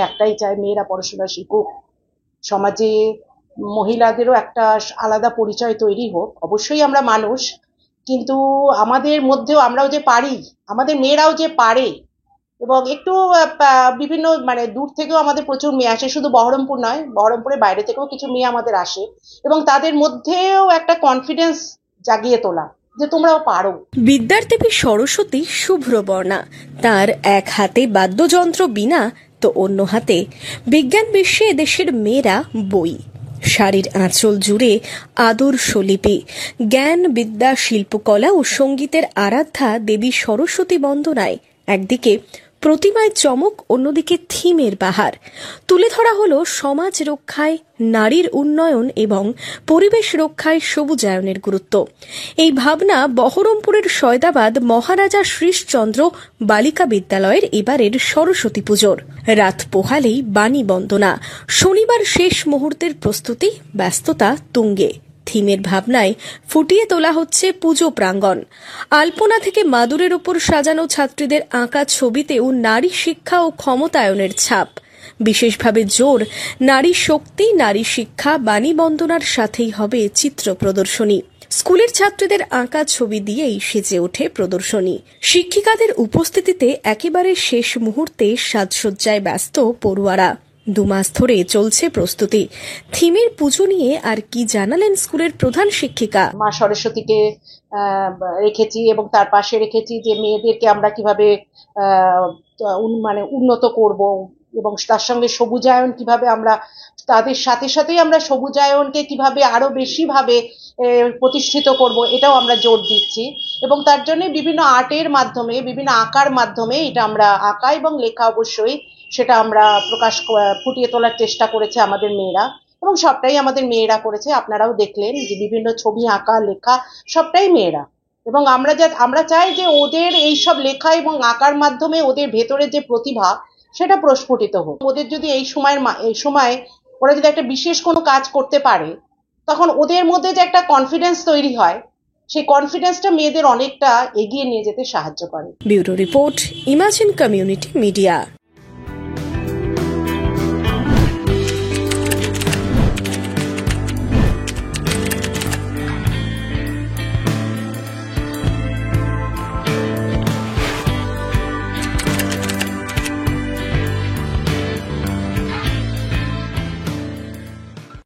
একটাই চাই, মেয়েরা পড়াশোনা শিখুক, সমাজে মহিলাদেরও একটা আলাদা পরিচয় তৈরি হোক। অবশ্যই আমরা মানুষ, কিন্তু আমাদের মধ্যেও আমরাও যে পারি, আমাদের মেয়েরাও যে পারে। এবং একটু বিভিন্ন মানে দূর থেকেও আমাদের প্রচুর মেয়ে আসে, শুধু বহরমপুর নয়, বহরমপুরের বাইরে থেকেও কিছু মেয়ে আমাদের আসে, এবং তাদের মধ্যেও একটা কনফিডেন্স জাগিয়ে তোলা যে তোমরাও পারো। বিদ্যার্থী সরস্বতী শুভ্রবর্ণা, তার এক হাতে বাদ্যযন্ত্র বীণা তো অন্য হাতে বিজ্ঞান বিশ্বে এদেশের মেয়েরা বই। শাড়ির আঁচল জুড়ে আদর্শ লিপি, জ্ঞান বিদ্যা শিল্পকলা ও সঙ্গীতের আরাধ্যা দেবী সরস্বতী বন্দনায় একদিকে প্রতিমায় চমক, অন্যদিকে থিমের বাহার। তুলে ধরা হলো সমাজ রক্ষায় নারীর উন্নয়ন এবং পরিবেশ রক্ষায় সবুজায়নের গুরুত্ব। এই ভাবনা বহরমপুরের সয়দাবাদ মহারাজা শ্রীশচন্দ্র বালিকা বিদ্যালয়ের এবারের সরস্বতী পুজোর। রাত পোহালেই বাণী বন্দনা, শনিবার শেষ মুহূর্তের প্রস্তুতি, ব্যস্ততা তুঙ্গে। থিমের ভাবনায় ফুটিয়ে তোলা হচ্ছে পুজো প্রাঙ্গণ। আলপনা থেকে মাদুরের উপর সাজানো ছাত্রীদের আঁকা ছবিতেও নারী শিক্ষা ও ক্ষমতায়নের ছাপ। বিশেষভাবে জোর নারী শক্তি, নারী শিক্ষা। বাণী বন্দনার সাথেই হবে চিত্র প্রদর্শনী। স্কুলের ছাত্রীদের আঁকা ছবি দিয়েই সেজে ওঠে প্রদর্শনী। শিক্ষিকাদের উপস্থিতিতে একেবারে শেষ মুহূর্তে সাজসজ্জায় ব্যস্ত পড়ুয়ারা। 2 মাস ধরে চলছে প্রস্তুতি। থিমের পুজো নিয়ে আর কি জানালেন স্কুলের প্রধান শিক্ষিকা? মা সরস্বতীকে রেখেছি, এবং তার পাশে রেখেছি যে মেয়েদেরকে আমরা কিভাবে মানে উন্নত করব, এবং তার সঙ্গে সবুজায়ন কিভাবে আমরা, তাদের সাথে সাথেই আমরা সবুজায়নকে কিভাবে আরো বেশি ভাবে প্রতিষ্ঠিত করব, এটাও আমরা জোর দিচ্ছি। এবং তার জন্য বিভিন্ন আর্টের মাধ্যমে, বিভিন্ন আঁকার মাধ্যমে, এটা আমরা আঁকা এবং লেখা অবশ্যই সেটা আমরা ফুটিয়ে তোলার চেষ্টা করেছে আমাদের মেয়েরা, এবং সবটাই আমাদের মেয়েরা করেছে। আপনারাও দেখলেন যে বিভিন্ন ছবি আঁকা, লেখা সবটাই মেয়েরা। এবং আমরা চাই যে ওদের এইসব লেখা এবং আঁকার মাধ্যমে ওদের ভেতরে যে প্রতিভা সেটা প্রস্ফুটিত হোক। ওদের যদি এই সময় ওরা যদি একটা বিশেষ কোনো কাজ করতে পারে, তখন ওদের মধ্যে যে একটা কনফিডেন্স তৈরি হয়, সেই কনফিডেন্সটা মেয়েদের অনেকটা এগিয়ে নিয়ে যেতে সাহায্য করে। Bureau report, imagine community media.